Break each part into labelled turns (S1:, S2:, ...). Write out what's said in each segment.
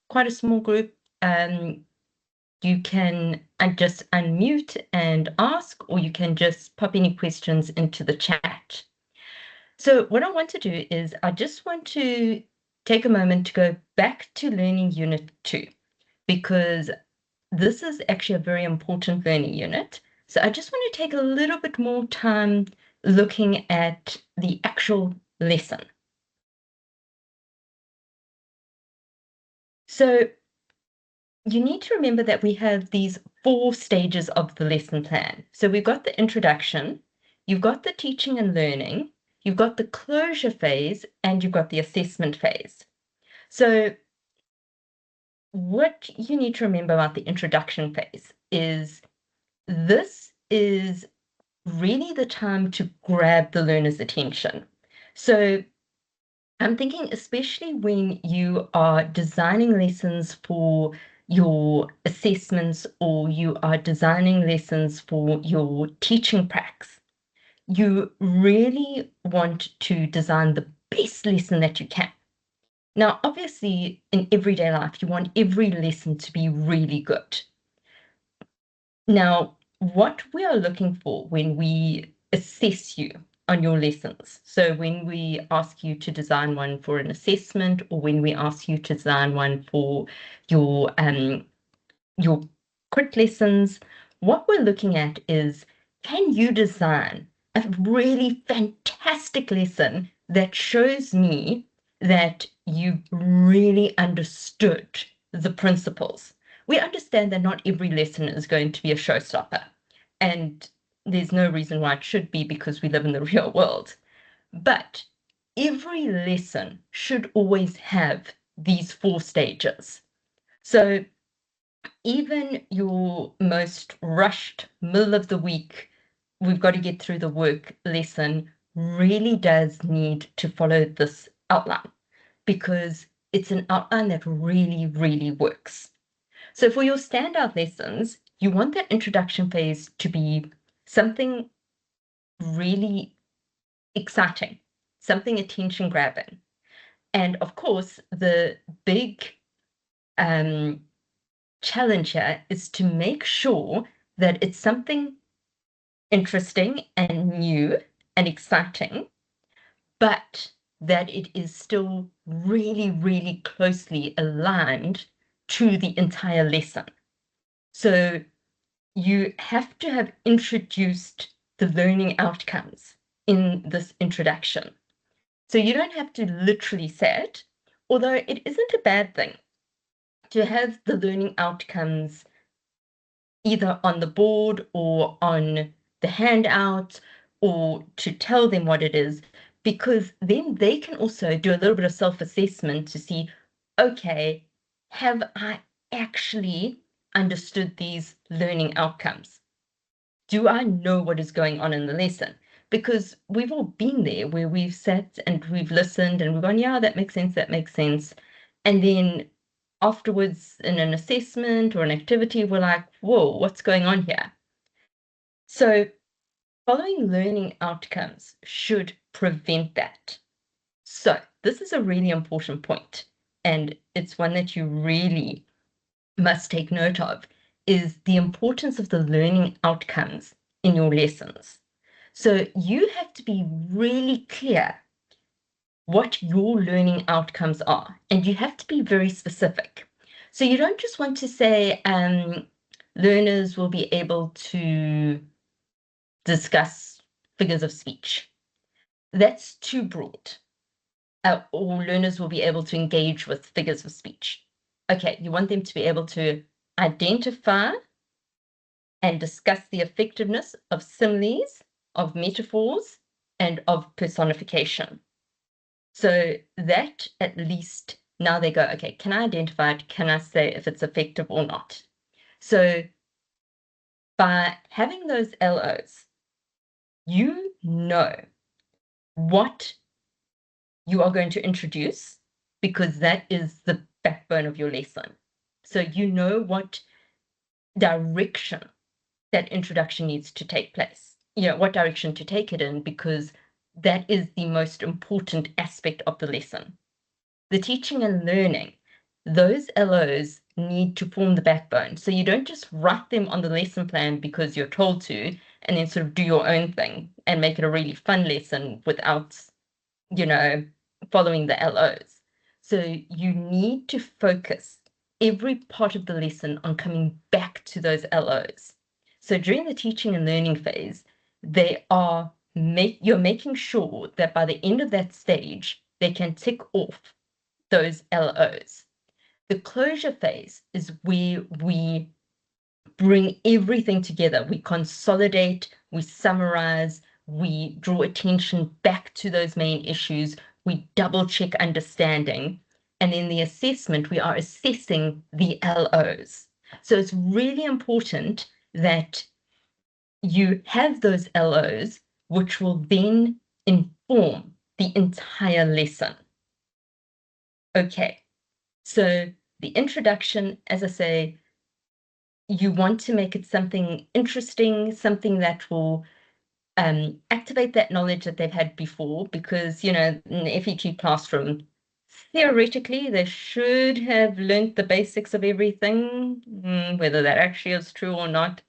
S1: quite a small group, you can just unmute and ask, or you can just pop any questions into the chat. So what I want to do is I just want to take a moment to go back to Learning Unit 2, because this is actually a very important learning unit. So I just want to take a little bit more time looking at the actual lesson. So you need to remember that we have these 4 stages of the lesson plan. So we've got the introduction, you've got the teaching and learning, you've got the closure phase, and you've got the assessment phase. So what you need to remember about the introduction phase is this is really the time to grab the learner's attention. So I'm thinking especially when you are designing lessons for your assessments, or you are designing lessons for your teaching pracs, you really want to design the best lesson that you can. Now, obviously, in everyday life, you want every lesson to be really good. Now, what we are looking for when we assess you on your lessons, so when we ask you to design one for an assessment, or when we ask you to design one for your crit lessons, what we're looking at is, can you design a really fantastic lesson that shows me that you really understood the principles? We understand that not every lesson is going to be a showstopper, and there's no reason why it should be, because we live in the real world. But every lesson should always have these 4 stages. So even your most rushed middle of the week, we've got to get through the work lesson, really does need to follow this outline, because it's an outline that really, really works. So for your standout lessons, you want that introduction phase to be something really exciting, something attention grabbing. And of course, the big challenge here is to make sure that it's something interesting and new and exciting, but that it is still really, really closely aligned to the entire lesson. So you have to have introduced the learning outcomes in this introduction. So you don't have to literally say it, although it isn't a bad thing to have the learning outcomes either on the board or on the handout, or to tell them what it is, because then they can also do a little bit of self-assessment to see, okay, have I actually understood these learning outcomes? Do I know what is going on in the lesson? Because we've all been there where we've sat and we've listened and we've gone, yeah, that makes sense, that makes sense. And then afterwards in an assessment or an activity, we're like, whoa, what's going on here? So following learning outcomes should prevent that. So this is a really important point, and it's one that you really must take note of, is the importance of the learning outcomes in your lessons. So you have to be really clear what your learning outcomes are, and you have to be very specific. So you don't just want to say learners will be able to discuss figures of speech. That's too broad. Or learners will be able to engage with figures of speech. Okay, you want them to be able to identify and discuss the effectiveness of similes, of metaphors, and of personification. So that at least now they go, okay, can I identify it? Can I say if it's effective or not? So by having those LOs, you know what you are going to introduce, because that is the backbone of your lesson. So you know what direction that introduction needs to take place, what direction to take it in, because that is the most important aspect of the lesson. The teaching and learning those LOs need to form the backbone. So you don't just write them on the lesson plan because you're told to, and then sort of do your own thing and make it a really fun lesson without, following the LOs. So you need to focus every part of the lesson on coming back to those LOs. So during the teaching and learning phase, you're making sure that by the end of that stage, they can tick off those LOs. The closure phase is where we bring everything together. We consolidate, we summarize, we draw attention back to those main issues, we double check understanding. And in the assessment, we are assessing the LOs. So it's really important that you have those LOs, which will then inform the entire lesson. Okay, so the introduction, as I say, you want to make it something interesting, something that will activate that knowledge that they've had before, because, in the FET classroom, theoretically, they should have learnt the basics of everything, whether that actually is true or not.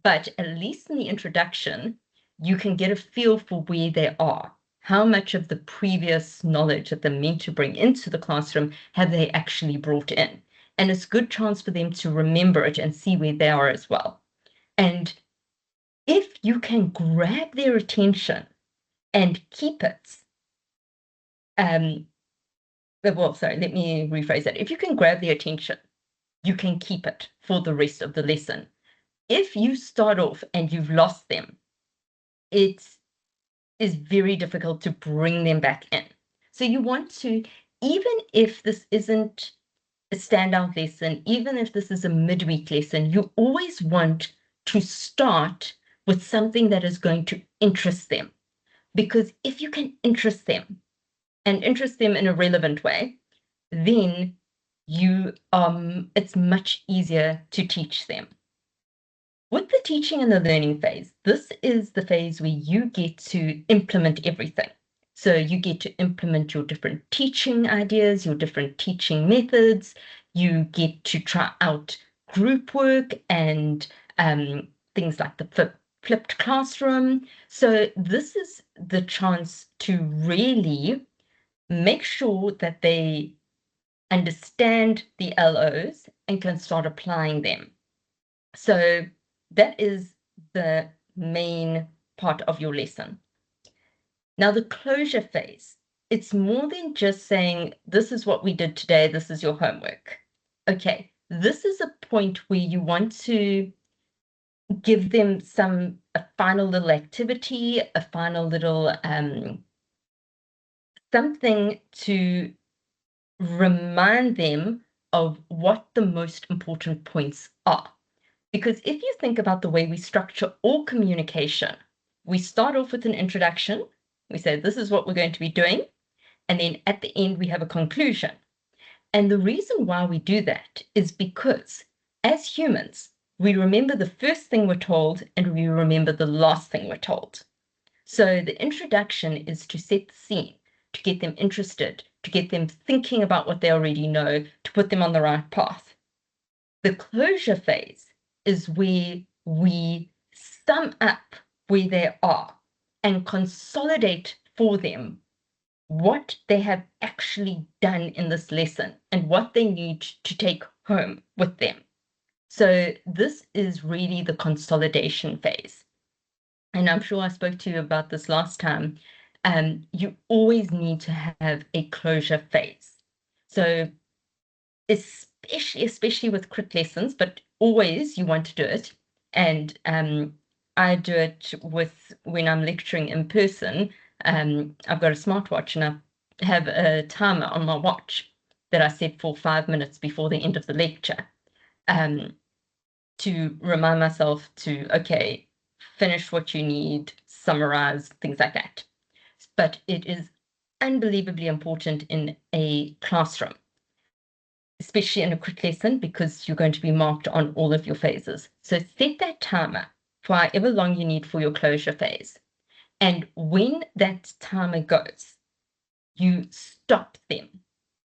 S1: But at least in the introduction, you can get a feel for where they are. How much of the previous knowledge that they're meant to bring into the classroom have they actually brought in? And it's a good chance for them to remember it and see where they are as well. And if you can grab their attention and keep it, let me rephrase that. If you can grab their attention, you can keep it for the rest of the lesson. If you start off and you've lost them, it is very difficult to bring them back in. So you want to, even if this isn't a standout lesson, even if this is a midweek lesson, you always want to start with something that is going to interest them. Because if you can interest them and interest them in a relevant way, then it's much easier to teach them. With the teaching and the learning phase, this is the phase where you get to implement everything. So you get to implement your different teaching ideas, your different teaching methods. You get to try out group work and things like the flipped classroom. So this is the chance to really make sure that they understand the LOs and can start applying them. So that is the main part of your lesson. Now, the closure phase, it's more than just saying, this is what we did today, this is your homework. Okay, this is a point where you want to give them a final little activity, a final little something to remind them of what the most important points are. Because if you think about the way we structure all communication, we start off with an introduction. We say, this is what we're going to be doing. And then at the end, we have a conclusion. And the reason why we do that is because as humans, we remember the first thing we're told and we remember the last thing we're told. So the introduction is to set the scene, to get them interested, to get them thinking about what they already know, to put them on the right path. The closure phase is where we sum up where they are and consolidate for them what they have actually done in this lesson and what they need to take home with them. So this is really the consolidation phase. And I'm sure I spoke to you about this last time. You always need to have a closure phase. So especially with crit lessons, but always you want to do it. And I do it when I'm lecturing in person. I've got a smartwatch and I have a timer on my watch that I set for 5 minutes before the end of the lecture, to remind myself to, okay, finish what you need, summarize, things like that. But it is unbelievably important in a classroom, especially in a crit lesson, because you're going to be marked on all of your phases. So set that timer for however long you need for your closure phase. And when that timer goes, you stop them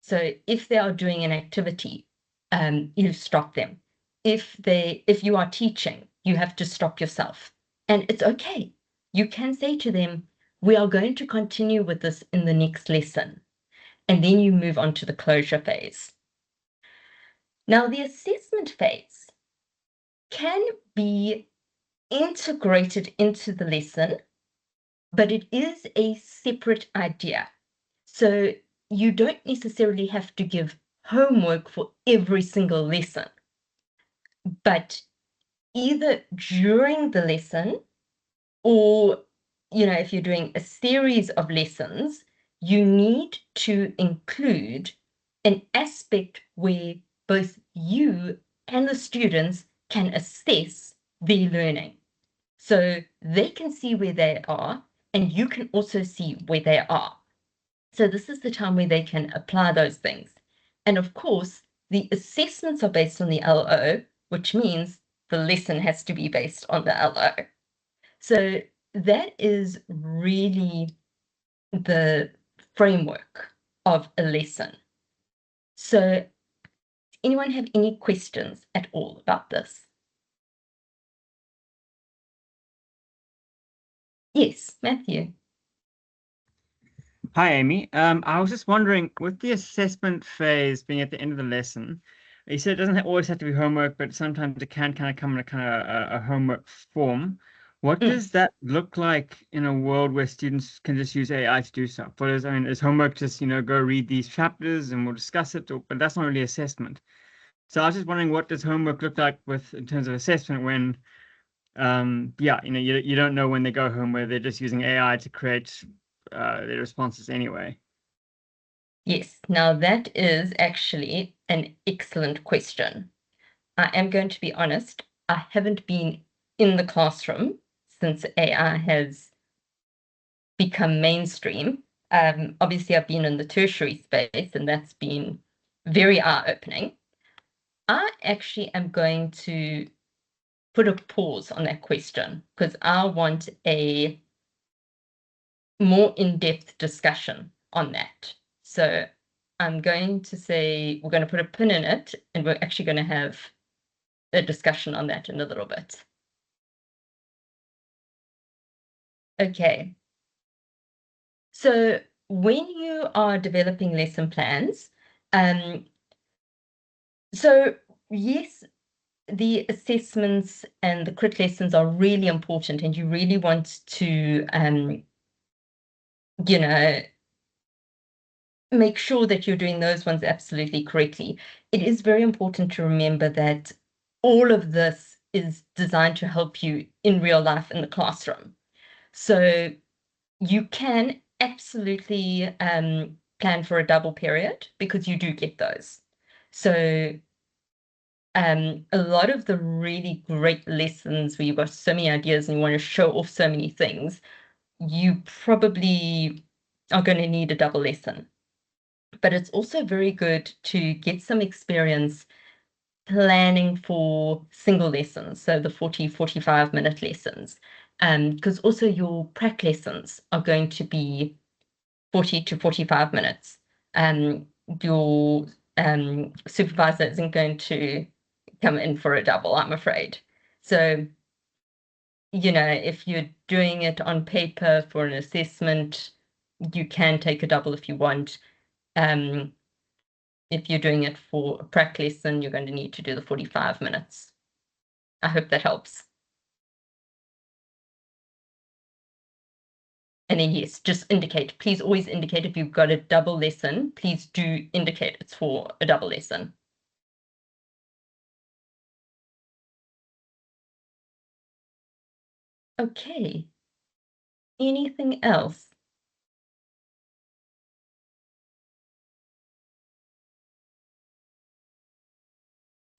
S1: So if they are doing an activity, you stop them. If you are teaching, you have to stop yourself. And it's okay. You can say to them, we are going to continue with this in the next lesson. And then you move on to the closure phase. Now, the assessment phase can be integrated into the lesson, but it is a separate idea. So you don't necessarily have to give homework for every single lesson, but either during the lesson or, if you're doing a series of lessons, you need to include an aspect where both you and the students can assess their learning. So they can see where they are, and you can also see where they are. So this is the time where they can apply those things. And of course, the assessments are based on the LO, which means the lesson has to be based on the LO. So that is really the framework of a lesson. So anyone have any questions at all about this? Yes, Matthew.
S2: Hi, Amy. I was just wondering, with the assessment phase being at the end of the lesson, you said it doesn't always have to be homework, but sometimes it can kind of come in a kind of a homework form. What
S1: Mm.
S2: does that look like in a world where students can just use AI to do stuff? Is homework just, go read these chapters and we'll discuss it, but that's not really assessment. So I was just wondering, what does homework look like in terms of assessment when, yeah, you don't know when they go home, where they're just using AI to create their responses anyway.
S1: Yes, now that is actually an excellent question. I am going to be honest, I haven't been in the classroom since AI has become mainstream. Obviously, I've been in the tertiary space, and that's been very eye-opening. I actually am going to put a pause on that question because I want a more in-depth discussion on that. So I'm going to say we're going to put a pin in it, and we're actually going to have a discussion on that in a little bit. Okay. So when you are developing lesson plans, so yes, the assessments and the crit lessons are really important, and you really want to, make sure that you're doing those ones absolutely correctly. It is very important to remember that all of this is designed to help you in real life in the classroom. So you can absolutely plan for a double period because you do get those. So a lot of the really great lessons where you've got so many ideas and you want to show off so many things, you probably are going to need a double lesson. But it's also very good to get some experience planning for single lessons, so the 45-minute lessons, because also your prac lessons are going to be 40 to 45 minutes. Your supervisor isn't going to come in for a double, I'm afraid. So, if you're doing it on paper for an assessment, you can take a double if you want. If you're doing it for a prac lesson, you're going to need to do the 45 minutes. I hope that helps. And then yes, just indicate. Please always indicate if you've got a double lesson. Please do indicate it's for a double lesson. Okay. Anything else?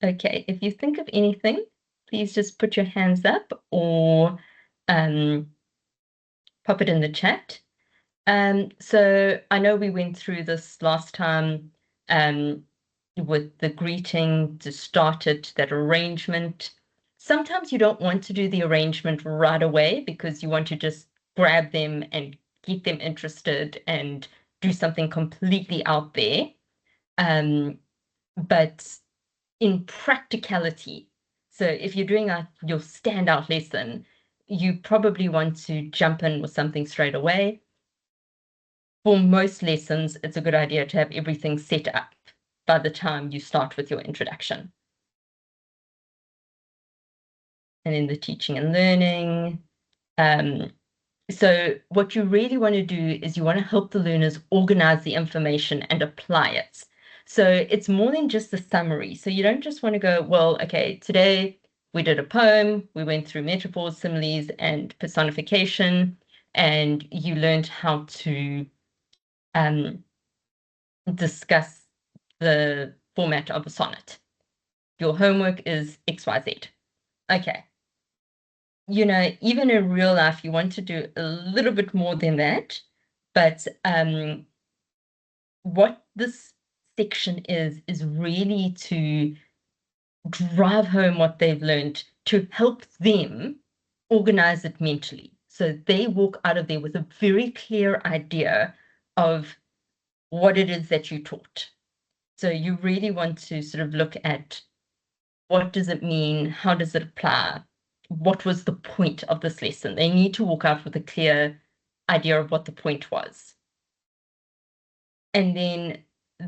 S1: Okay, if you think of anything, please just put your hands up or pop it in the chat. So I know we went through this last time with the greeting to start it, that arrangement. Sometimes you don't want to do the arrangement right away because you want to just grab them and get them interested and do something completely out there. But in practicality, so if you're doing your standout lesson, you probably want to jump in with something straight away. For most lessons, it's a good idea to have everything set up by the time you start with your introduction. And then the teaching and learning. So what you really want to do is you want to help the learners organize the information and apply it. So it's more than just a summary. So you don't just want to go, well, okay, today we did a poem, we went through metaphors, similes, and personification, and you learned how to discuss the format of a sonnet. Your homework is XYZ. Okay. Even in real life, you want to do a little bit more than that. But what this section is really to drive home what they've learned to help them organize it mentally. So they walk out of there with a very clear idea of what it is that you taught. So you really want to sort of look at what does it mean? How does it apply? What was the point of this lesson? They need to walk out with a clear idea of what the point was. And then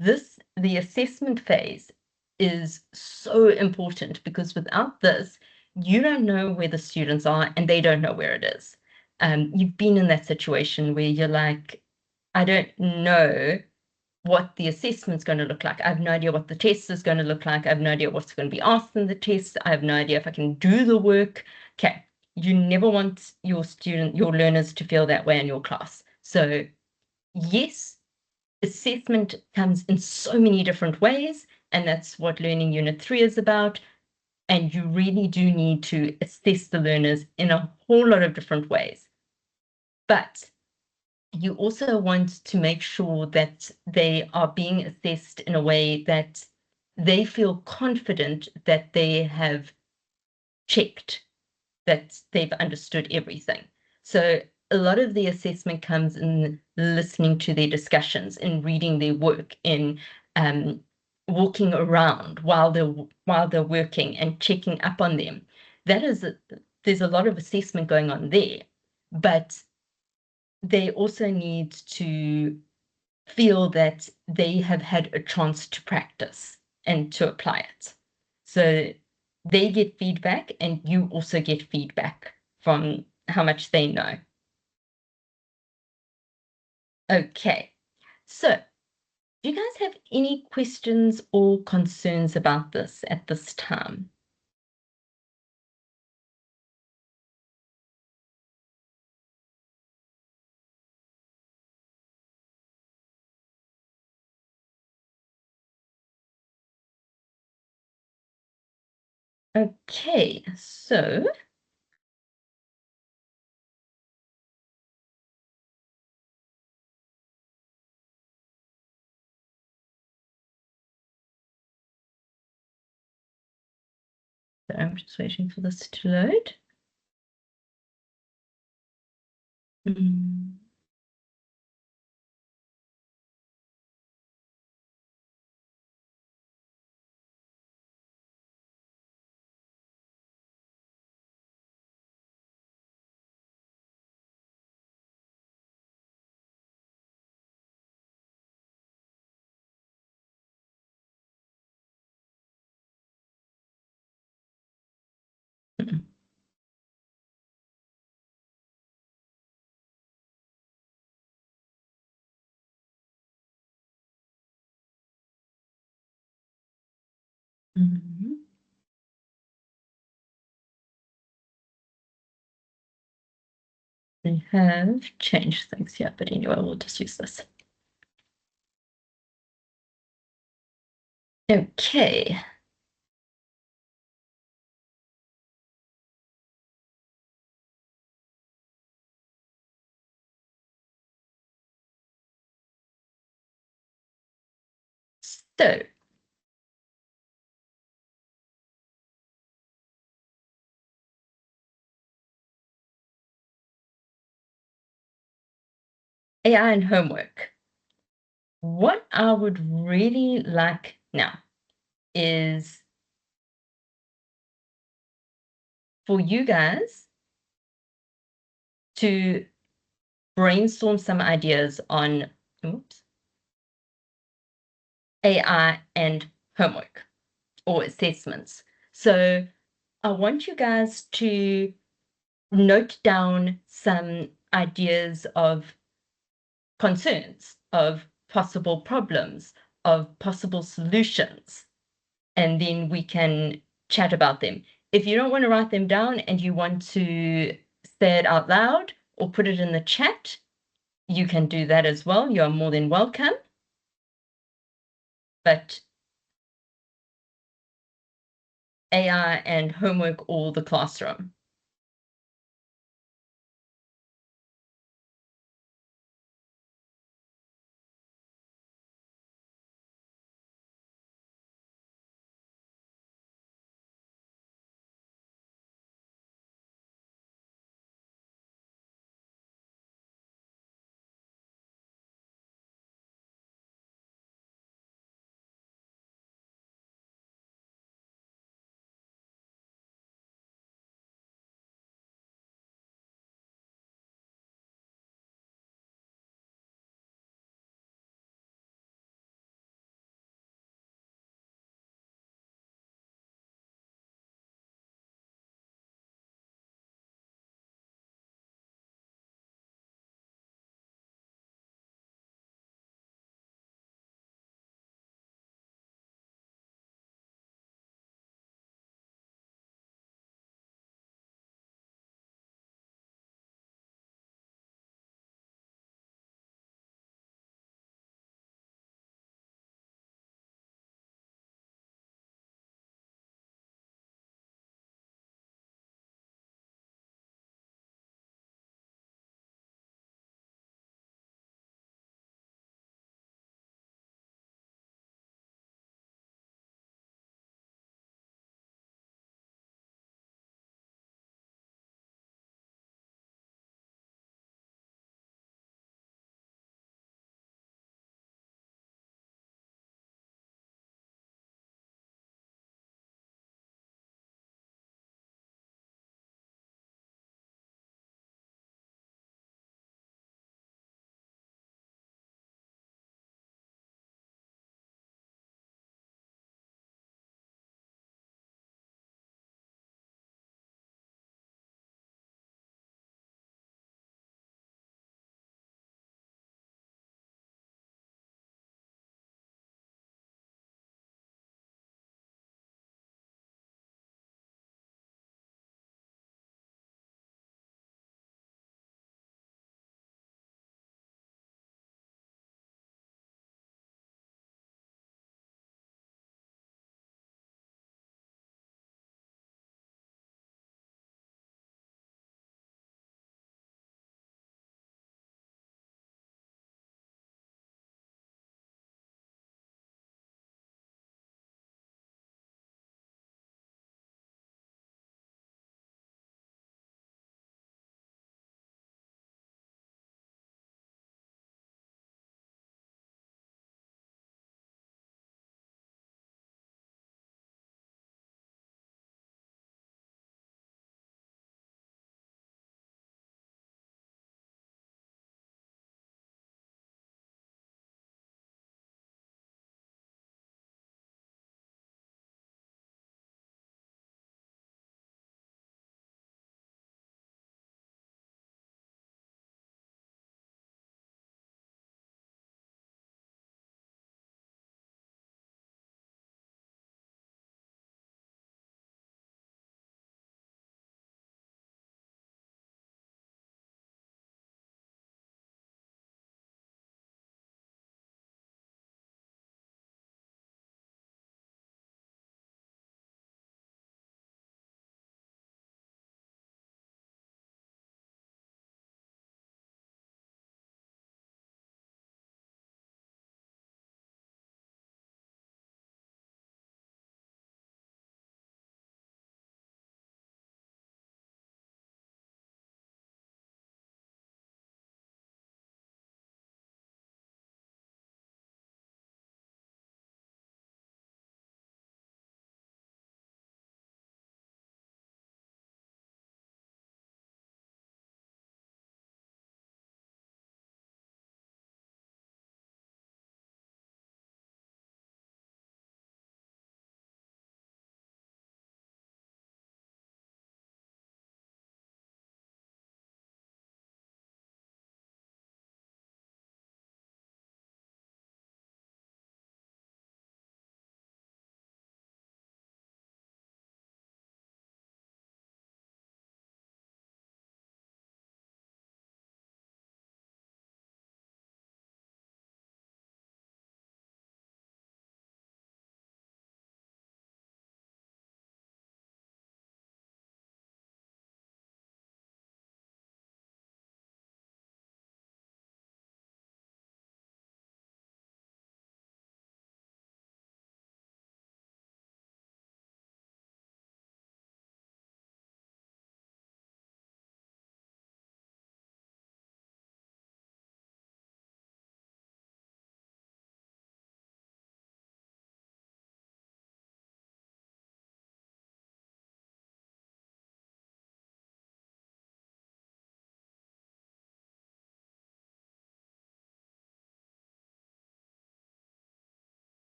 S1: the assessment phase is so important because without this, you don't know where the students are and they don't know where it is. You've been in that situation where you're like, I don't know what the assessment's going to look like. I have no idea what the test is going to look like. I have no idea what's going to be asked in the test. I have no idea if I can do the work. Okay, you never want your learners to feel that way in your class. So yes, assessment comes in so many different ways, and that's what Learning Unit 3 is about. And you really do need to assess the learners in a whole lot of different ways. But you also want to make sure that they are being assessed in a way that they feel confident that they have checked, that they've understood everything. So a lot of the assessment comes in listening to their discussions, in reading their work, in walking around while they're working and checking up on them. There's a lot of assessment going on there, but they also need to feel that they have had a chance to practice and to apply it. So they get feedback and you also get feedback from how much they know. Okay, so do you guys have any questions or concerns about this at this time? Okay, so I'm just waiting for this to load. They have changed things here, but anyway, we'll just use this. Okay. So AI and homework. What I would really like now is for you guys to brainstorm some ideas on AI and homework or assessments. So I want you guys to note down some ideas of concerns, of possible problems, of possible solutions, and then we can chat about them. If you don't want to write them down and you want to say it out loud or put it in the chat, you can do that as well. You're more than welcome. But AI and homework or the classroom.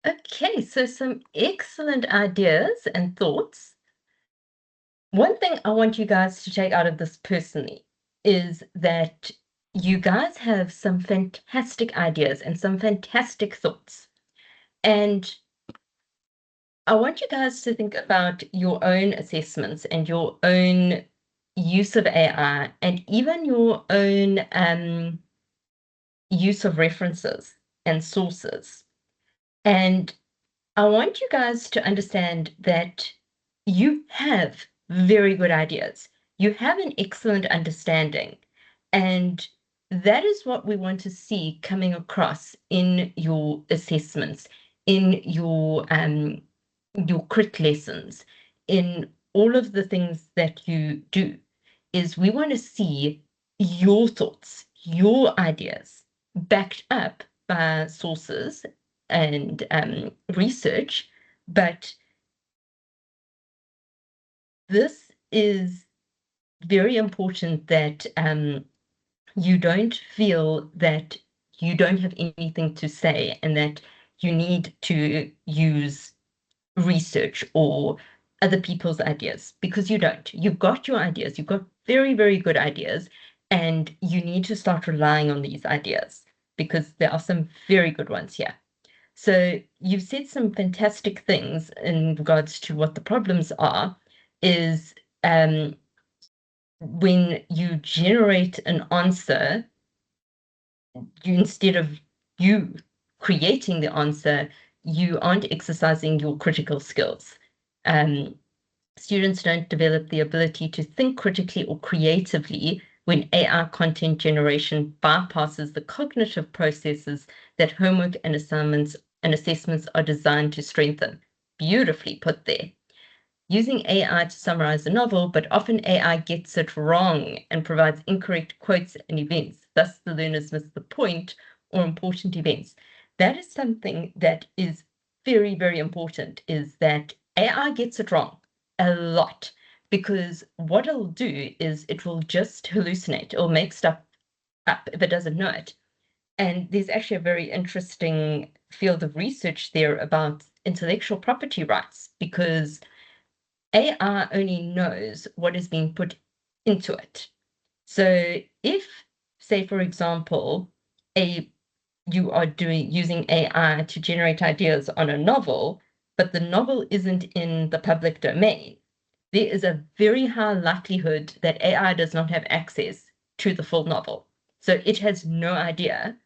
S1: Okay, so some excellent ideas and thoughts. One thing I want you guys to take out of this personally is that you guys have some fantastic ideas and some fantastic thoughts. And I want you guys to think about your own assessments and your own use of AI and even your own use of references and sources. And I want you guys to understand that you have very good ideas. You have an excellent understanding. And that is what we want to see coming across in your assessments, in your crit lessons, in all of the things that you do, is we want to see your thoughts, your ideas backed up by sources and research, but this is very important that you don't feel that you don't have anything to say and that you need to use research or other people's ideas, because you don't. You've got your ideas, you've got very, very good ideas, and you need to start relying on these ideas because there are some very good ones here. So you've said some fantastic things in regards to what the problems are, is when you generate an answer, instead of you creating the answer, you aren't exercising your critical skills. Students don't develop the ability to think critically or creatively when AI content generation bypasses the cognitive processes that homework and assignments and assessments are designed to strengthen. Beautifully put there. Using AI to summarize a novel, but often AI gets it wrong and provides incorrect quotes and events. Thus, the learners miss the point or important events. That is something that is very, very important, is that AI gets it wrong a lot, because what it'll do is it will just hallucinate. It'll make stuff up if it doesn't know it. And there's actually a very interesting field of research there about intellectual property rights, because AI only knows what is being put into it. So if, say, for example, you are using AI to generate ideas on a novel, but the novel isn't in the public domain, there is a very high likelihood that AI does not have access to the full novel. So it has no idea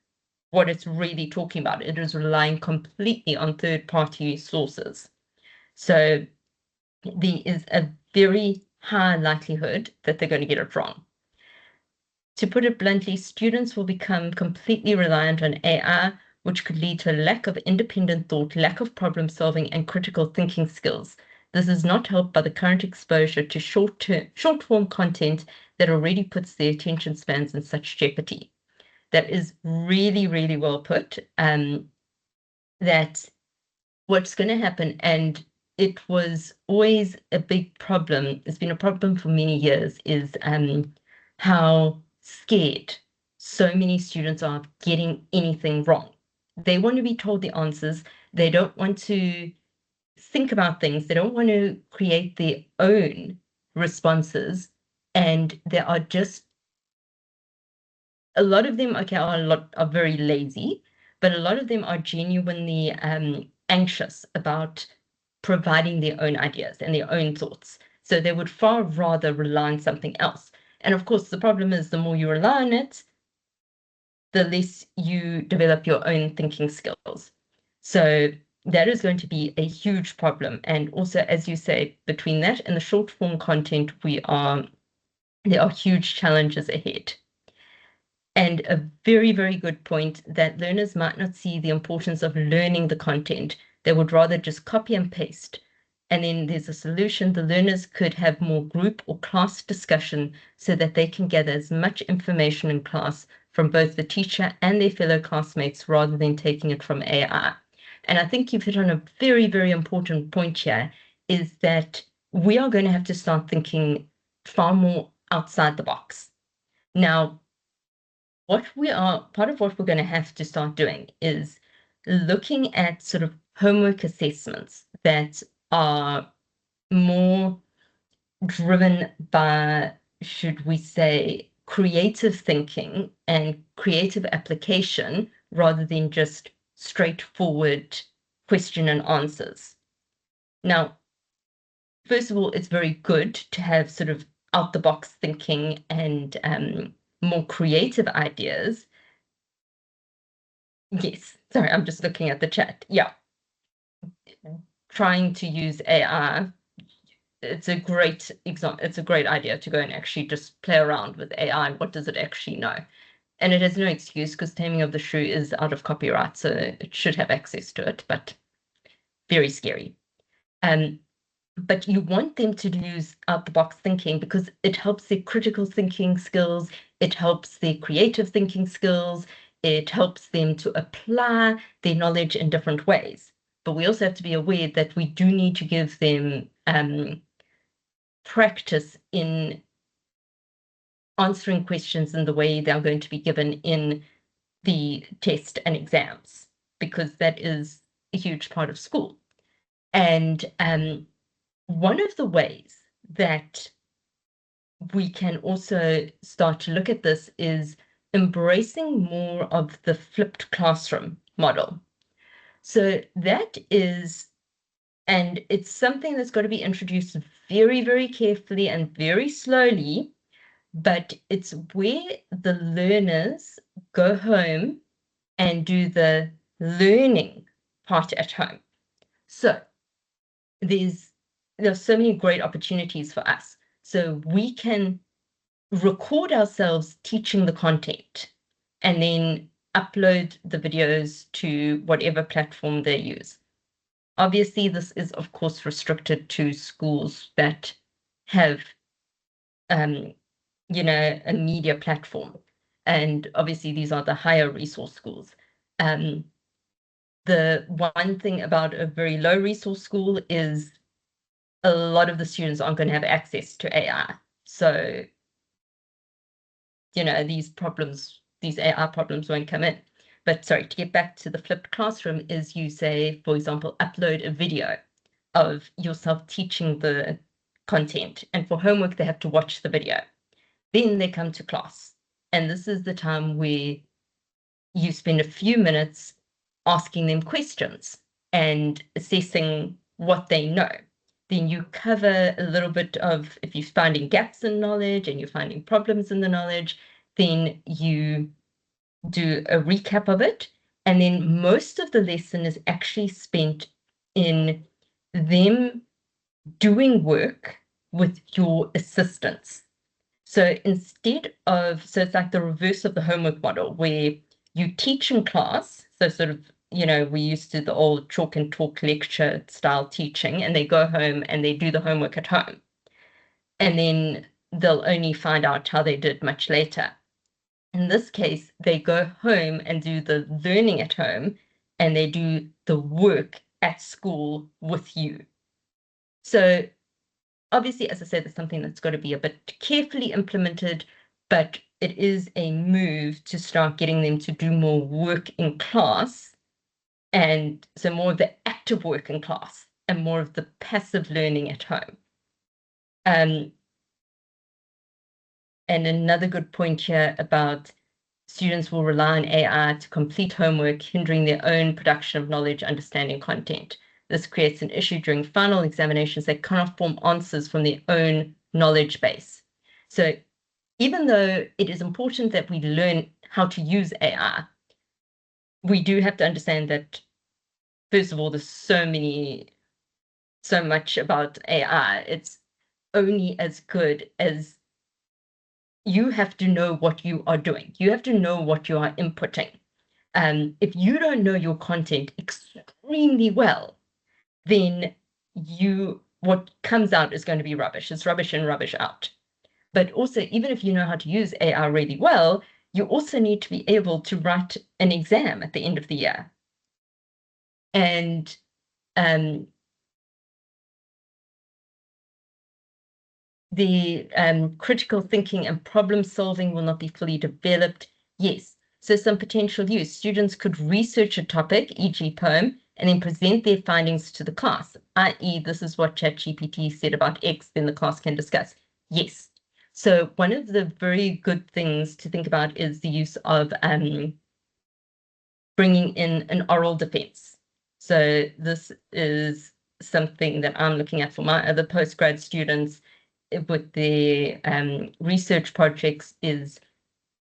S1: what it's really talking about. It is relying completely on third-party sources. So there is a very high likelihood that they're going to get it wrong. To put it bluntly, students will become completely reliant on AI, which could lead to a lack of independent thought, lack of problem solving, and critical thinking skills. This is not helped by the current exposure to short-form content that already puts their attention spans in such jeopardy. That is really, really well put. That what's going to happen, and it was always a big problem, it's been a problem for many years, is how scared so many students are of getting anything wrong. They want to be told the answers. They don't want to think about things. They don't want to create their own responses. And they are just, a lot of them, okay, are very lazy, but a lot of them are genuinely anxious about providing their own ideas and their own thoughts. So they would far rather rely on something else. And of course, the problem is the more you rely on it, the less you develop your own thinking skills. So that is going to be a huge problem. And also, as you say, between that and the short form content, there are huge challenges ahead. And a very, very good point, that learners might not see the importance of learning the content. They would rather just copy and paste. And then there's a solution. The learners could have more group or class discussion so that they can gather as much information in class from both the teacher and their fellow classmates rather than taking it from AI. And I think you've hit on a very, very important point here, is that we are going to have to start thinking far more outside the box. Now, part of what we're going to have to start doing is looking at sort of homework assessments that are more driven by, should we say, creative thinking and creative application rather than just straightforward question and answers. Now, first of all, it's very good to have sort of out the box thinking and more creative ideas. Yes, sorry, I'm just looking at the chat. Yeah. Trying to use AI, it's a great example. It's a great idea to go and actually just play around with AI. What does it actually know? And it has no excuse because Taming of the Shrew is out of copyright, so it should have access to it, but very scary. But you want them to use out-the-box thinking because it helps their critical thinking skills, it helps their creative thinking skills, it helps them to apply their knowledge in different ways. But we also have to be aware that we do need to give them practice in answering questions in the way they're going to be given in the test and exams, because that is a huge part of school. And one of the ways that we can also start to look at this is embracing more of the flipped classroom model. So that is, and it's something that's got to be introduced very, very carefully and very slowly, but it's where the learners go home and do the learning part at home. So there's so many great opportunities for us. So we can record ourselves teaching the content and then upload the videos to whatever platform they use. Obviously, this is, of course, restricted to schools that have, you know, a media platform. And obviously, these are the higher resource schools. The one thing about a very low resource school is a lot of the students aren't going to have access to AI. So, you know, these AI problems won't come in. But sorry, to get back to the flipped classroom is you say, for example, upload a video of yourself teaching the content. And for homework, they have to watch the video. Then they come to class. And this is the time where you spend a few minutes asking them questions and assessing what they know. Then you cover a little bit of, if you're finding gaps in knowledge and you're finding problems in the knowledge, then you do a recap of it. And then most of the lesson is actually spent in them doing work with your assistants. So instead of, so it's like the reverse of the homework model where you teach in class. So sort of, you know, we used to the old chalk and talk lecture style teaching, and they go home and they do the homework at home. And then they'll only find out how they did much later. In this case, they go home and do the learning at home, and they do the work at school with you. So obviously, as I said, it's something that's got to be a bit carefully implemented, but it is a move to start getting them to do more work in class, and so more of the active work in class and more of the passive learning at home. And another good point here about students will rely on AI to complete homework, hindering their own production of knowledge, understanding content. This creates an issue during final examinations. They cannot form answers from their own knowledge base. So even though it is important that we learn how to use AI, we do have to understand that, first of all, there's so much about AI. It's only as good as you have to know what you are doing. You have to know what you are inputting. If you don't know your content extremely well, then what comes out is going to be rubbish. It's rubbish in, rubbish out. But also, even if you know how to use AI really well, you also need to be able to write an exam at the end of the year. And the critical thinking and problem solving will not be fully developed. Yes, so some potential use. Students could research a topic, e.g. poem, and then present their findings to the class, i.e. this is what ChatGPT said about X, then the class can discuss. Yes. So one of the very good things to think about is the use of bringing in an oral defense. So this is something that I'm looking at for my other postgrad students with their research projects, is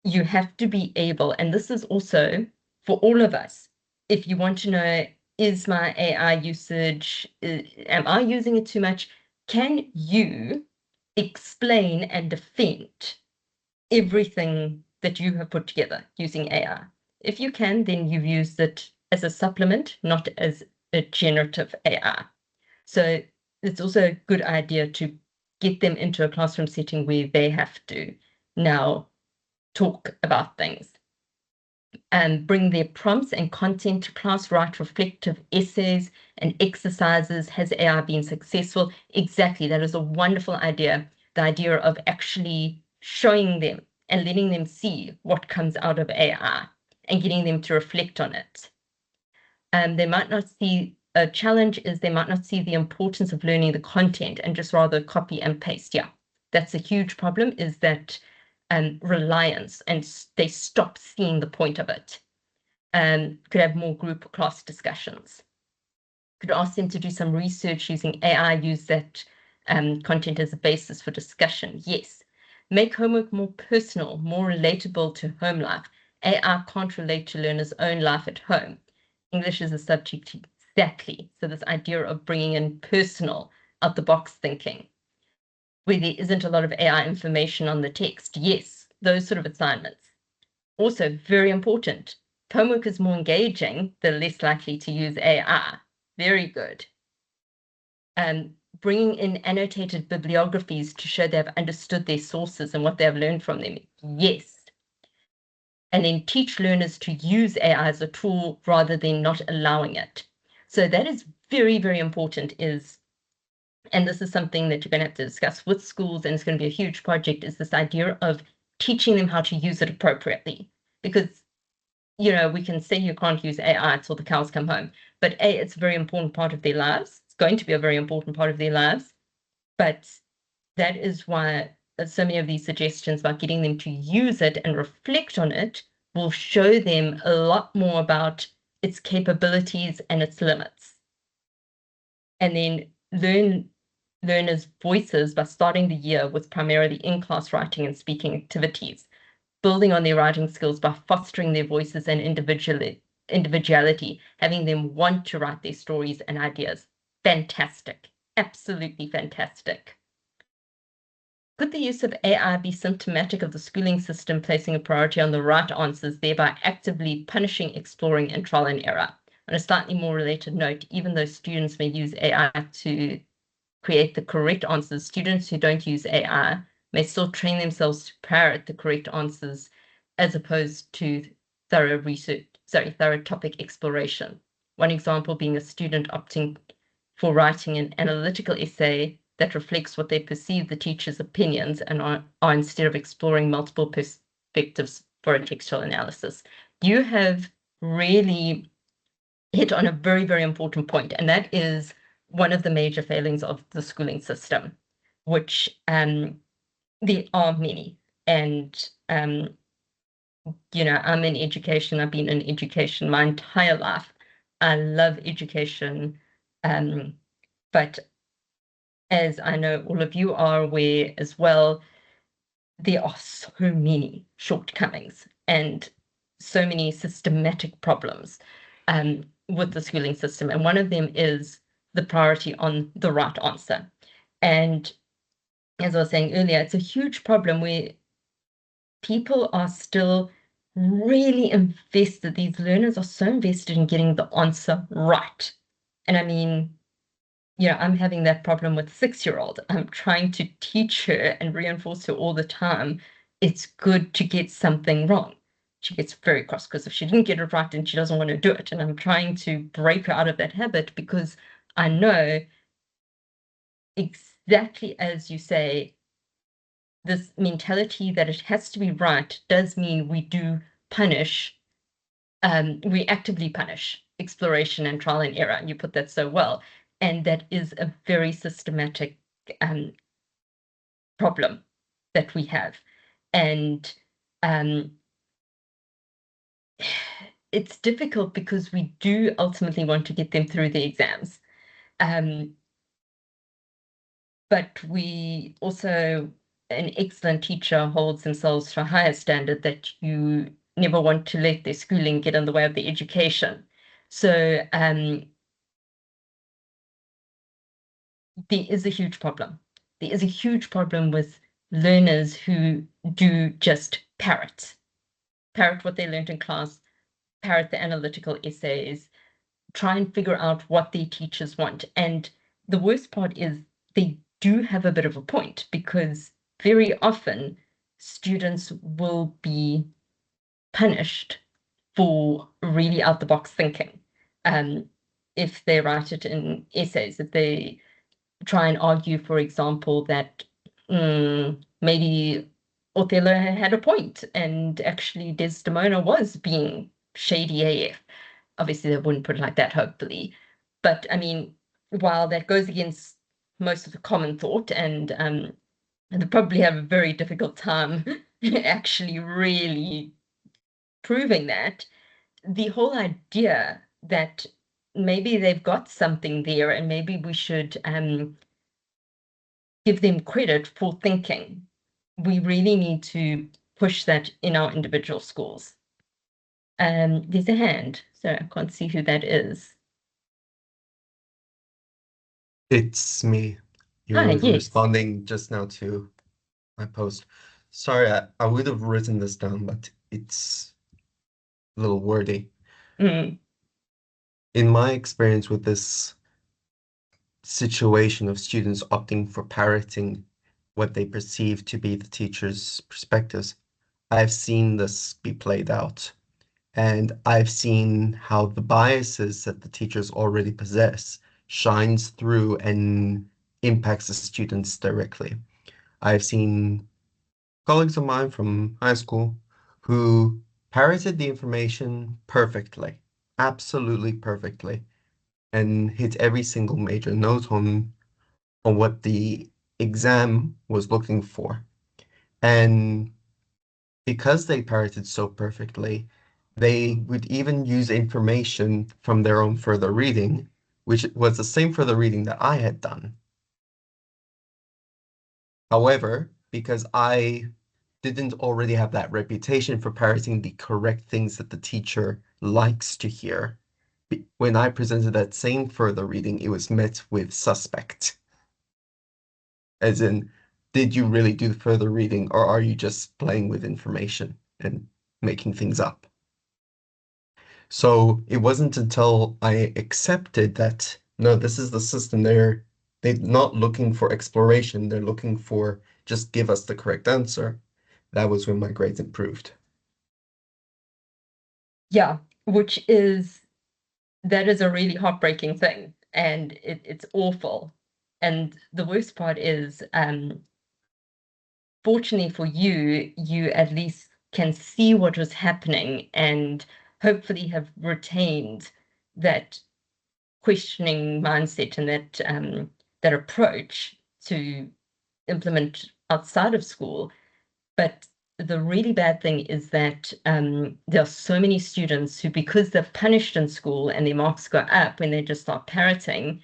S1: you have to be able, and this is also for all of us, if you want to know, is my AI usage, am I using it too much? Can you explain and defend everything that you have put together using AI? If you can, then you've used it as a supplement, not as a generative AI. So it's also a good idea to get them into a classroom setting where they have to now talk about things and bring their prompts and content to class, write reflective essays and exercises. Has AI been successful? Exactly. That is a wonderful idea. The idea of actually showing them and letting them see what comes out of AI and getting them to reflect on it. They might not see, a challenge is they might not see the importance of learning the content and just rather copy and paste. Yeah, that's a huge problem, is that reliance, and they stop seeing the point of it. Could have more group class discussions. Could ask them to do some research using AI, use that content as a basis for discussion. Yes. Make homework more personal, more relatable to home life. AI can't relate to learners' own life at home. English is a subject, exactly. So this idea of bringing in personal, out the box thinking, where there isn't a lot of AI information on the text. Yes, those sort of assignments. Also very important. If homework is more engaging, they're less likely to use AI. Very good. Bringing in annotated bibliographies to show they've understood their sources and what they've learned from them. Yes. And then teach learners to use AI as a tool rather than not allowing it. So that is very, very important, and this is something that you're going to have to discuss with schools, and it's going to be a huge project, is this idea of teaching them how to use it appropriately. Because, you know, we can say you can't use AI until the cows come home, but it's a very important part of their lives. It's going to be a very important part of their lives. But that is why so many of these suggestions about getting them to use it and reflect on it will show them a lot more about its capabilities and its limits. And then learners' voices by starting the year with primarily in-class writing and speaking activities, building on their writing skills by fostering their voices and individuality, having them want to write their stories and ideas. Fantastic. Absolutely fantastic. Could the use of AI be symptomatic of the schooling system placing a priority on the right answers, thereby actively punishing exploring and trial and error? On a slightly more related note, even though students may use AI to create the correct answers, students who don't use AI may still train themselves to parrot the correct answers as opposed to thorough topic exploration. One example being a student opting for writing an analytical essay that reflects what they perceive the teacher's opinions and are instead of exploring multiple perspectives for a textual analysis. You have really hit on a very, very important point, and that is one of the major failings of the schooling system, which there are many. And, you know, I'm in education. I've been in education my entire life. I love education. But as I know all of you are aware as well, there are so many shortcomings and so many systematic problems with the schooling system. And one of them is the priority on the right answer. And as I was saying earlier, it's a huge problem where people are still really invested. These learners are so invested in getting the answer right. And I mean, you know, I'm having that problem with a 6-year-old. I'm trying to teach her and reinforce her all the time. It's good to get something wrong. She gets very cross because if she didn't get it right, then she doesn't want to do it. And I'm trying to break her out of that habit, because I know exactly as you say, this mentality that it has to be right does mean we do punish, we actively punish exploration and trial and error. You put that so well. And that is a very systematic problem that we have. And it's difficult because we do ultimately want to get them through the exams. But we also, an excellent teacher holds themselves to a higher standard that you never want to let their schooling get in the way of the education. So there is a huge problem. There is a huge problem with learners who do just parrot what they learned in class, parrot the analytical essays, try and figure out what their teachers want. And the worst part is they do have a bit of a point, because very often students will be punished for really out the box thinking. If they write it in essays, if they try and argue, for example, that maybe Othello had a point and actually Desdemona was being shady AF. Obviously, they wouldn't put it like that, hopefully. But I mean, while that goes against most of the common thought, and they probably have a very difficult time actually really proving that, the whole idea that maybe they've got something there and maybe we should give them credit for thinking. We really need to push that in our individual schools. There's a hand, so I can't see who that is.
S3: It's me. You
S1: Hi,
S3: were
S1: yes.
S3: responding just now to my post. Sorry, I would have written this down, but it's a little wordy.
S1: Mm.
S3: In my experience with this situation of students opting for parroting what they perceive to be the teacher's perspectives, I've seen this be played out. And I've seen how the biases that the teachers already possess shines through and impacts the students directly. I've seen colleagues of mine from high school who parroted the information perfectly, absolutely perfectly, and hit every single major note on what the exam was looking for. And because they parroted so perfectly, they would even use information from their own further reading, which was the same further reading that I had done. However, because I didn't already have that reputation for parroting the correct things that the teacher likes to hear, when I presented that same further reading, it was met with suspect. As in, did you really do the further reading, or are you just playing with information and making things up? So it wasn't until I accepted that, no, this is the system. They're not looking for exploration. They're looking for just give us the correct answer. That was when my grades improved.
S1: Yeah, that is a really heartbreaking thing, and it's awful. And the worst part is, fortunately for you, you at least can see what was happening and hopefully have retained that questioning mindset and that approach to implement outside of school. But the really bad thing is that there are so many students who, because they're punished in school and their marks go up when they just start parroting,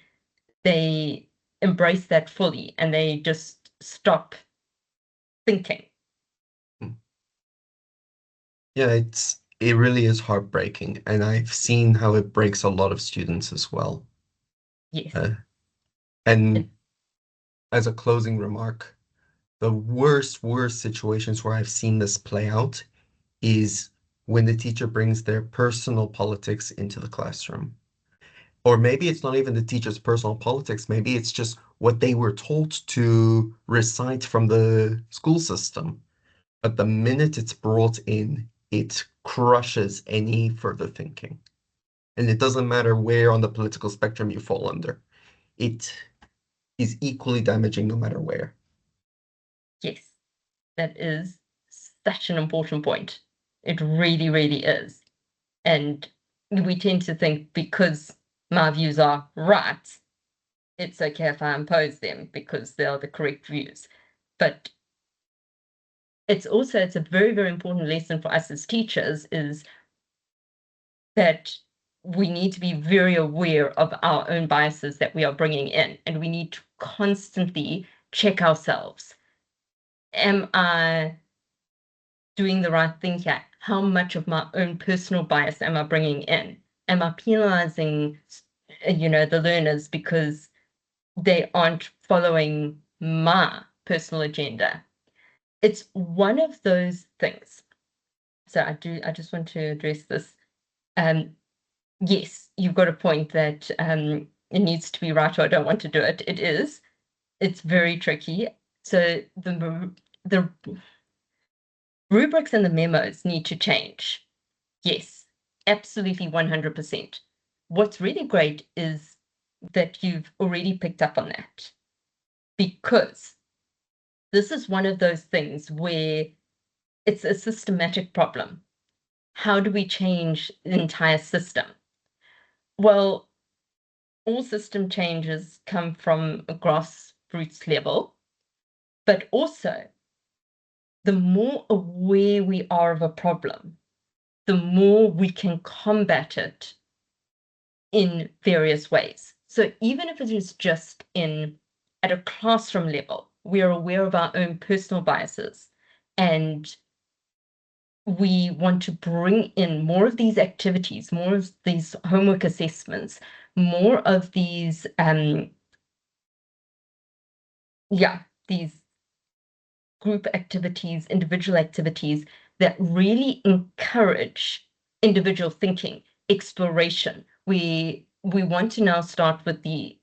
S1: they embrace that fully and they just stop thinking.
S3: Yeah, it really is heartbreaking, and I've seen how it breaks a lot of students as well.
S1: Yes.
S3: And as a closing remark, the worst situations where I've seen this play out is when the teacher brings their personal politics into the classroom. Or maybe it's not even the teacher's personal politics, maybe it's just what they were told to recite from the school system. But the minute it's brought in, it crushes any further thinking. And it doesn't matter where on the political spectrum you fall under. It is equally damaging no matter where.
S1: Yes, that is such an important point. It really, really is. And we tend to think because my views are right, it's okay if I impose them because they are the correct views. But it's a very, very important lesson for us as teachers, is that we need to be very aware of our own biases that we are bringing in, and we need to constantly check ourselves. Am I doing the right thing here? How much of my own personal bias am I bringing in? Am I penalizing, the learners because they aren't following my personal agenda? It's one of those things. So I just want to address this. Yes, you've got a point that it needs to be right, or I don't want to do it. It is. It's very tricky. So the rubrics and the memos need to change. Yes, absolutely 100%. What's really great is that you've already picked up on that, because this is one of those things where it's a systematic problem. How do we change the entire system? Well, all system changes come from a grassroots level, but also the more aware we are of a problem, the more we can combat it in various ways. So even if it is just at a classroom level, we are aware of our own personal biases, and we want to bring in more of these activities, more of these homework assessments, more of these, these group activities, individual activities that really encourage individual thinking, exploration. We want to now start with the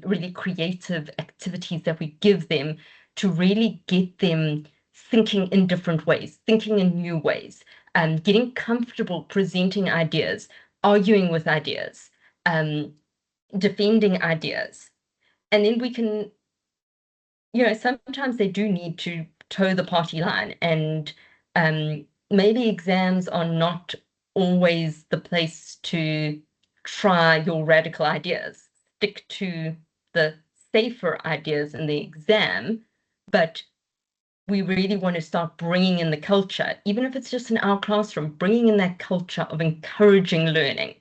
S1: really creative activities that we give them to really get them thinking in different ways, thinking in new ways, getting comfortable presenting ideas, arguing with ideas, defending ideas. And then we can, sometimes they do need to toe the party line, and maybe exams are not always the place to try your radical ideas. Stick to the safer ideas in the exam, but we really want to start bringing in the culture, even if it's just in our classroom, bringing in that culture of encouraging learning.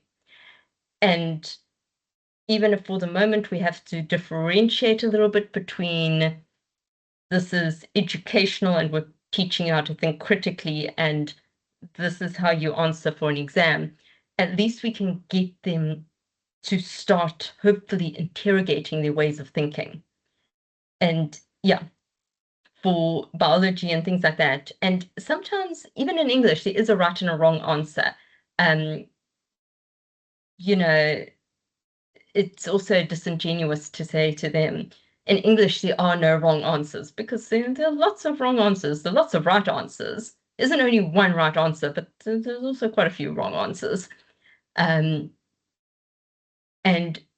S1: And even if for the moment we have to differentiate a little bit between this is educational and we're teaching you how to think critically, and this is how you answer for an exam, at least we can get them to start hopefully interrogating their ways of thinking. And for biology and things like that, and sometimes even in English, there is a right and a wrong answer. It's also disingenuous to say to them, in English, there are no wrong answers, because there are lots of wrong answers. There are lots of right answers. There isn't only one right answer, but there's also quite a few wrong answers. And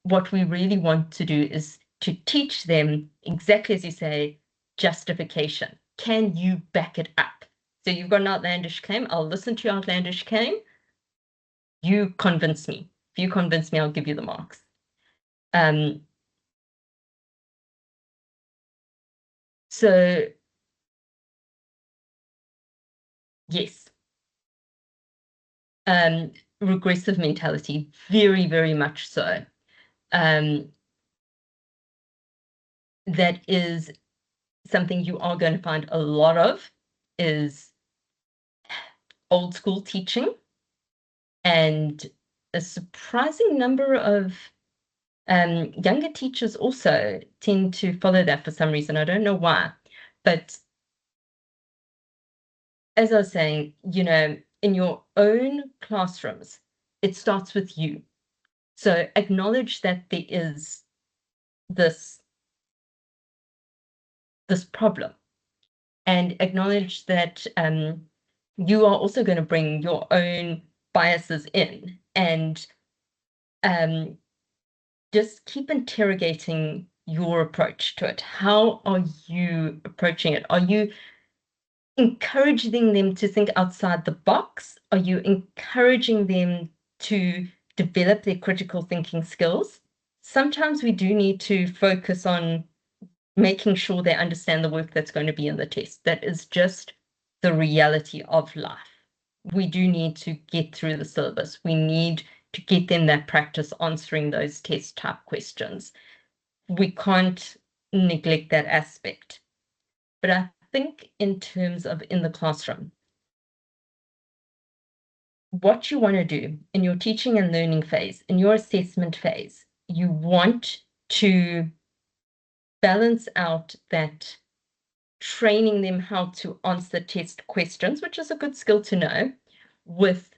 S1: what we really want to do is to teach them, exactly as you say, justification. Can you back it up? So you've got an outlandish claim. I'll listen to your outlandish claim. You convince me. If you convince me, I'll give you the marks. So yes, regressive mentality, very, very much so. That is something you are going to find a lot of, is old school teaching, and a surprising number of younger teachers also tend to follow that for some reason. I don't know why, but as I was saying, in your own classrooms, it starts with you. So acknowledge that there is this problem, and acknowledge that you are also going to bring your own biases in, and just keep interrogating your approach to it. How are you approaching it? Are you encouraging them to think outside the box? Are you encouraging them to develop their critical thinking skills, sometimes we do need to focus on making sure they understand the work that's going to be in the test. That is just the reality of life. We do need to get through the syllabus. We need to get them that practice answering those test type questions. We can't neglect that aspect. But I think in terms of in the classroom, what you want to do in your teaching and learning phase, in your assessment phase, you want to balance out that training them how to answer test questions, which is a good skill to know, with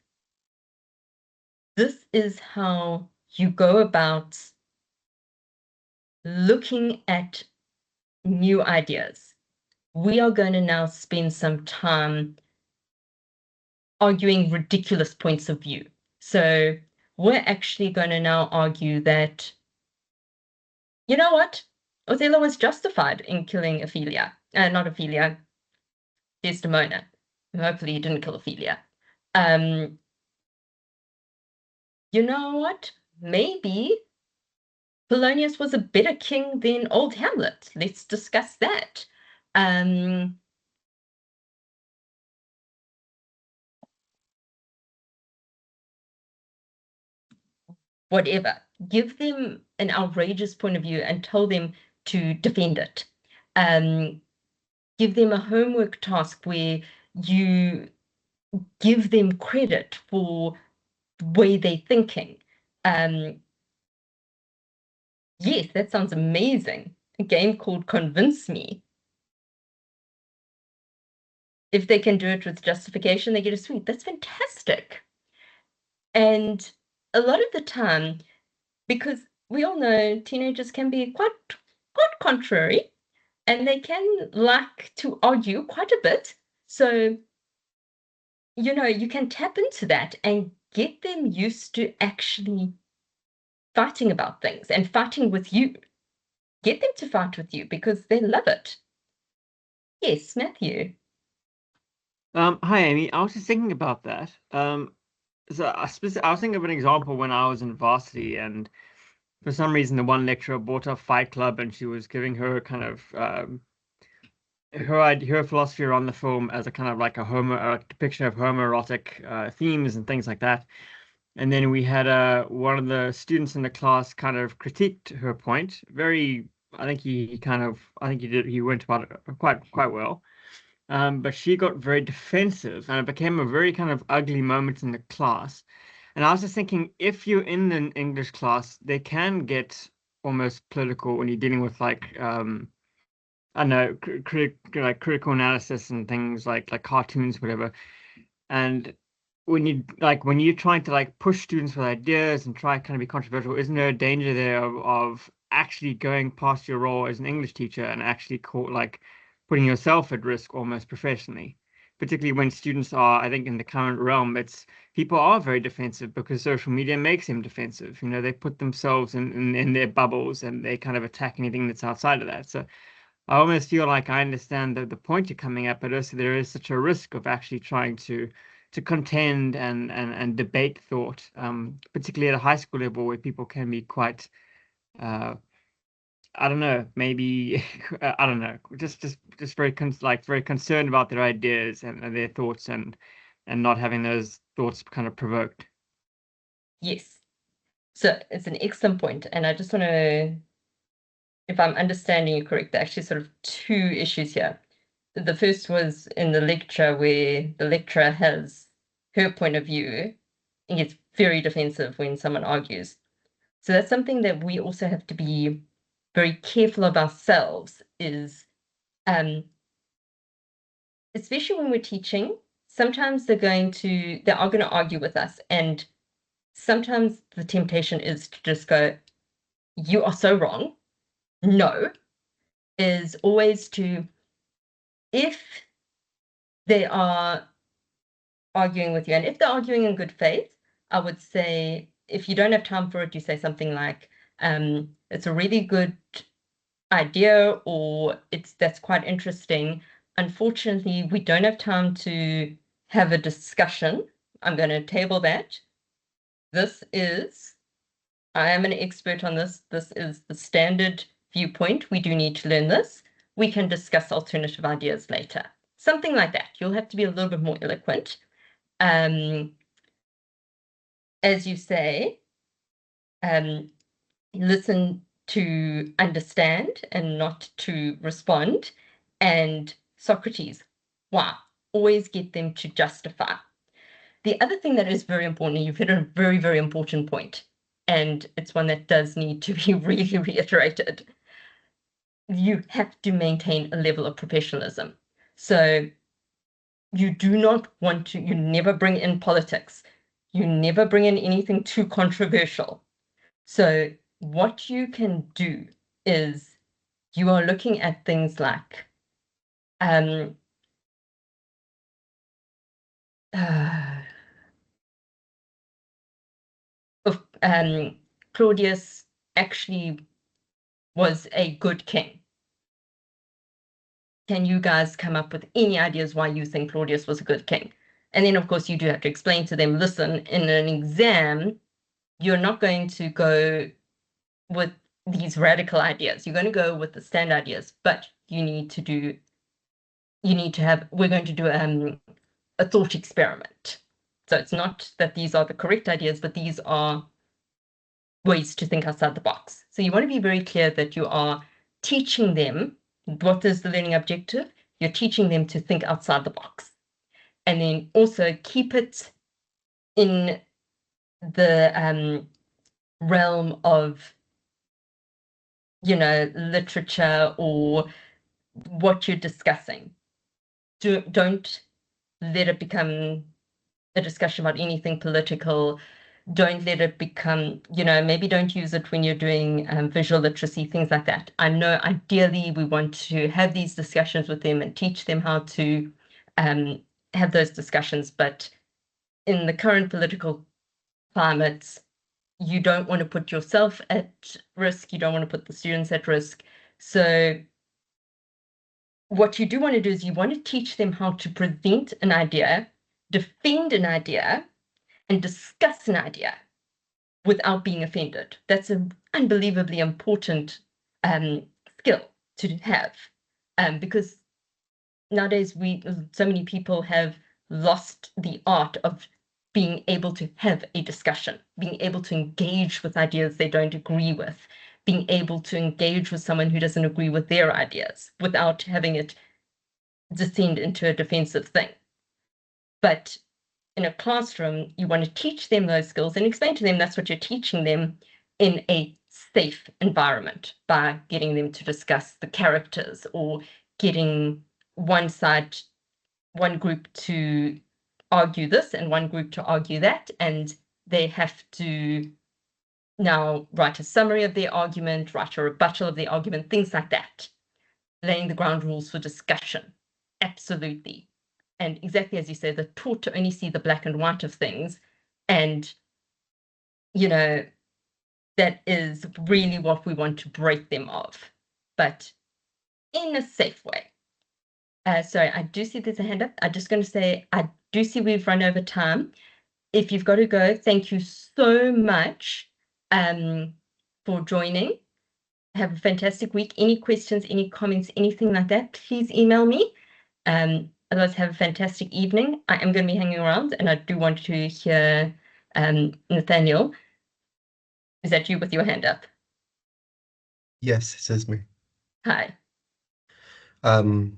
S1: this is how you go about looking at new ideas. We are going to now spend some time arguing ridiculous points of view. So we're actually going to now argue that, you know what? Othello was justified in killing Ophelia. Not Ophelia, Desdemona. Hopefully he didn't kill Ophelia. You know what? Maybe Polonius was a better king than old Hamlet. Let's discuss that. Whatever. Give them an outrageous point of view and tell them to defend it. Give them a homework task where you give them credit for the way they're thinking. Yes, that sounds amazing. A game called Convince Me. If they can do it with justification, they get a sweet. That's fantastic. And a lot of the time, because we all know teenagers can be quite contrary, and they can like to argue quite a bit. So, you know, you can tap into that and get them used to actually fighting about things and fighting with you. Get them to fight with you because they love it. Yes, Matthew.
S2: Hi, Amy. I was just thinking about that. So I was thinking of an example when I was in varsity, and for some reason, the one lecturer brought up Fight Club, and she was giving her kind of her philosophy around the film as a kind of like a depiction of homoerotic themes and things like that. And then we had one of the students in the class kind of critiqued her point. I think he went about it quite well. But she got very defensive, and it became a very kind of ugly moment in the class. And I was just thinking, if you're in an English class, they can get almost political when you're dealing with like I don't know, critical analysis and things like cartoons, whatever. And when you're trying to like push students with ideas and try kind of be controversial, isn't there a danger there of actually going past your role as an English teacher and actually putting yourself at risk almost professionally? Particularly when students are, I think in the current realm, people are very defensive because social media makes them defensive. You know, they put themselves in their bubbles and they kind of attack anything that's outside of that. So I almost feel like I understand the point you're coming at, but also there is such a risk of actually trying to contend and debate thought, particularly at a high school level where people can be quite, I don't know, maybe I don't know, just very very concerned about their ideas and their thoughts and not having those thoughts kind of provoked.
S1: Yes. So it's an excellent point, and I just want to, if I'm understanding you correct, there are actually sort of two issues here. The first was in the lecture where the lecturer has her point of view and gets very defensive when someone argues. So that's something that we also have to be very careful of ourselves, is especially when we're teaching, sometimes they are going to argue with us, and sometimes the temptation is to just go, you are so wrong. No, is always to, if they are arguing with you, and if they're arguing in good faith, I would say, if you don't have time for it, you say something like, it's a really good idea, or that's quite interesting. Unfortunately, we don't have time to have a discussion. I'm going to table that. I am an expert on this. This is the standard viewpoint. We do need to learn this. We can discuss alternative ideas later. Something like that. You'll have to be a little bit more eloquent. As you say, listen to understand and not to respond. And Socrates, wow, always get them to justify. The other thing that is very important, and you've hit a very, very important point, and it's one that does need to be really reiterated. You have to maintain a level of professionalism. So you do not want to, you never bring in politics. You never bring in anything too controversial. So what you can do is you are looking at things like Claudius actually was a good king. Can you guys come up with any ideas why you think Claudius was a good king? And then, of course, you do have to explain to them, listen, in an exam, you're not going to go with these radical ideas. You're going to go with the standard ideas, but we're going to do a thought experiment. So it's not that these are the correct ideas, but these are ways to think outside the box. So you want to be very clear that you are teaching them what is the learning objective. You're teaching them to think outside the box. And then also keep it in the realm of, literature or what you're discussing. Don't let it become a discussion about anything political. Don't let it become, maybe don't use it when you're doing visual literacy, things like that. I know ideally we want to have these discussions with them and teach them how to have those discussions, but in the current political climates, you don't want to put yourself at risk, you don't want to put the students at risk. So what you do want to do is you want to teach them how to present an idea, defend an idea, and discuss an idea without being offended. That's an unbelievably important skill to have, because nowadays so many people have lost the art of being able to have a discussion, being able to engage with ideas they don't agree with, being able to engage with someone who doesn't agree with their ideas without having it descend into a defensive thing. But in a classroom, you want to teach them those skills and explain to them that's what you're teaching them in a safe environment by getting them to discuss the characters or getting one group to argue this and one group to argue that, and they have to now write a summary of their argument, write a rebuttal of their argument, things like that. Laying the ground rules for discussion. Absolutely. And exactly as you say, they're taught to only see the black and white of things. And, that is really what we want to break them of, but in a safe way. Sorry, I do see there's a hand up. I'm just going to say, I do see we've run over time. If you've got to go, thank you so much for joining. Have a fantastic week. Any questions, any comments, anything like that, please email me. Otherwise, have a fantastic evening. I am going to be hanging around, and I do want to hear Nathaniel. Is that you with your hand up?
S3: Yes, it is me.
S1: Hi.
S3: On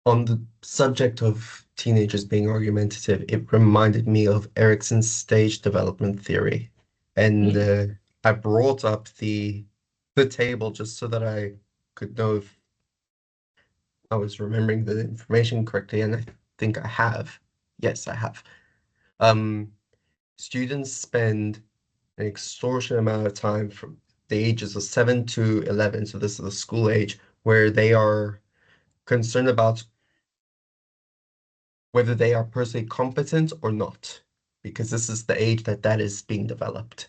S3: the subject of teenagers being argumentative, it reminded me of Erickson's stage development theory. And I brought up the table just so that I could know if I was remembering the information correctly, and I think I have. Yes, I have. Students spend an extortionate amount of time from the ages of 7 to 11, so this is the school age, where they are concerned about whether they are personally competent or not, because this is the age that is being developed.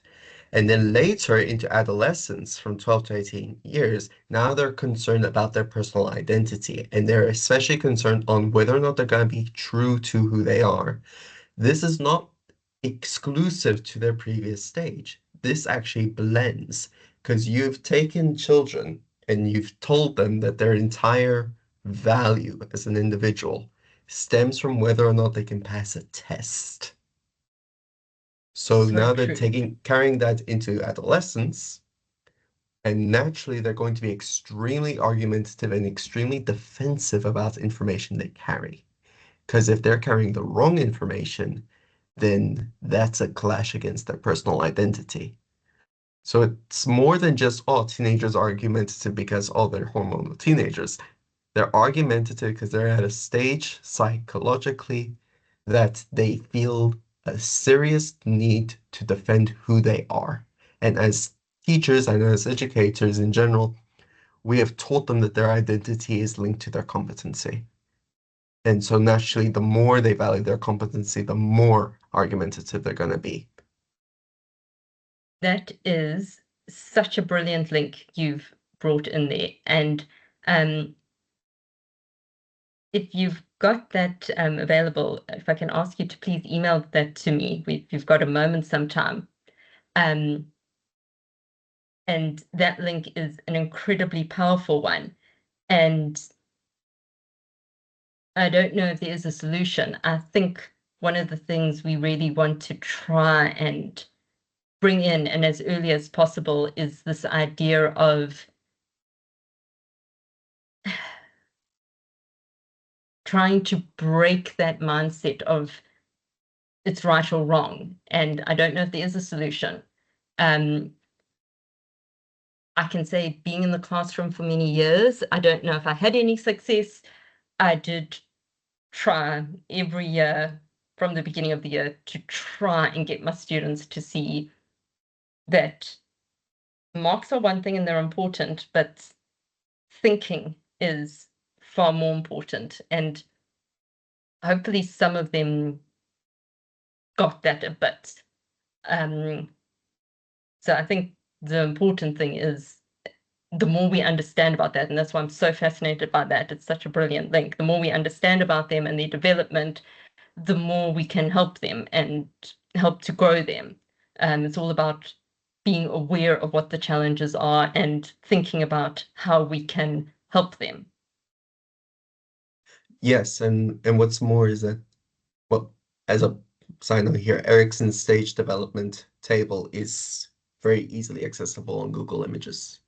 S3: And then later into adolescence, from 12 to 18 years, now they're concerned about their personal identity, and they're especially concerned on whether or not they're going to be true to who they are. This is not exclusive to their previous stage. This actually blends because you've taken children and you've told them that their entire value as an individual stems from whether or not they can pass a test. So now they're carrying that into adolescence, and naturally they're going to be extremely argumentative and extremely defensive about information they carry. Because if they're carrying the wrong information, then that's a clash against their personal identity. So it's more than just, oh, teenagers are argumentative because, oh, they're hormonal teenagers. They're argumentative because they're at a stage psychologically that they feel a serious need to defend who they are. And as teachers and as educators in general, we have taught them that their identity is linked to their competency. And so naturally, the more they value their competency, the more argumentative they're going to be.
S1: That is such a brilliant link you've brought in there. And if you've got that available, if I can ask you to please email that to me, if you've got a moment sometime. And that link is an incredibly powerful one. And I don't know if there is a solution. I think one of the things we really want to try and bring in, and as early as possible, is this idea of trying to break that mindset of it's right or wrong. And I don't know if there is a solution. I can say being in the classroom for many years, I don't know if I had any success. I did try every year from the beginning of the year to try and get my students to see that marks are one thing and they're important, but thinking is far more important. And hopefully some of them got that a bit. So I think the important thing is the more we understand about that, and that's why I'm so fascinated by that. It's such a brilliant link. The more we understand about them and their development, the more we can help them and help to grow them. It's all about being aware of what the challenges are and thinking about how we can help them.
S3: Yes, and what's more is that, well, as a side note here, Ericsson's stage development table is very easily accessible on Google Images.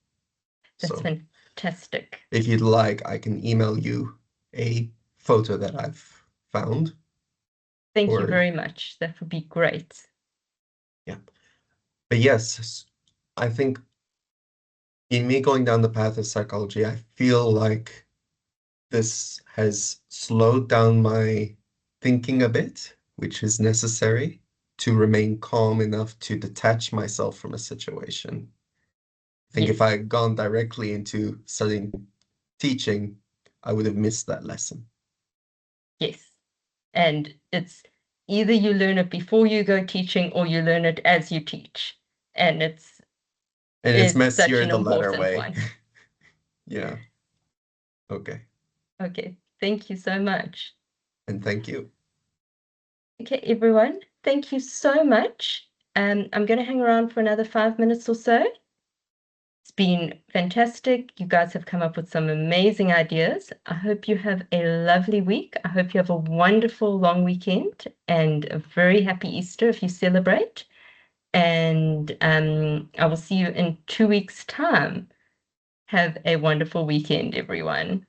S1: That's
S3: So
S1: fantastic.
S3: if you'd like, I can email you a photo that I've found.
S1: Thank you very much. That would be great.
S3: Yeah. But yes, I think in me going down the path of psychology, I feel like this has slowed down my thinking a bit, which is necessary to remain calm enough to detach myself from a situation. I think if I had gone directly into studying teaching, I would have missed that lesson.
S1: Yes. And it's either you learn it before you go teaching or you learn it as you teach. And it's
S3: messier
S1: such
S3: the
S1: an
S3: latter
S1: important
S3: way.
S1: one.
S3: Yeah. Okay.
S1: Okay. Thank you so much.
S3: And thank you.
S1: Okay, everyone. Thank you so much. I'm going to hang around for another 5 minutes or so. It's been fantastic. You guys have come up with some amazing ideas. I hope you have a lovely week. I hope you have a wonderful long weekend and a very happy Easter if you celebrate. And I will see you in 2 weeks' time. Have a wonderful weekend, everyone.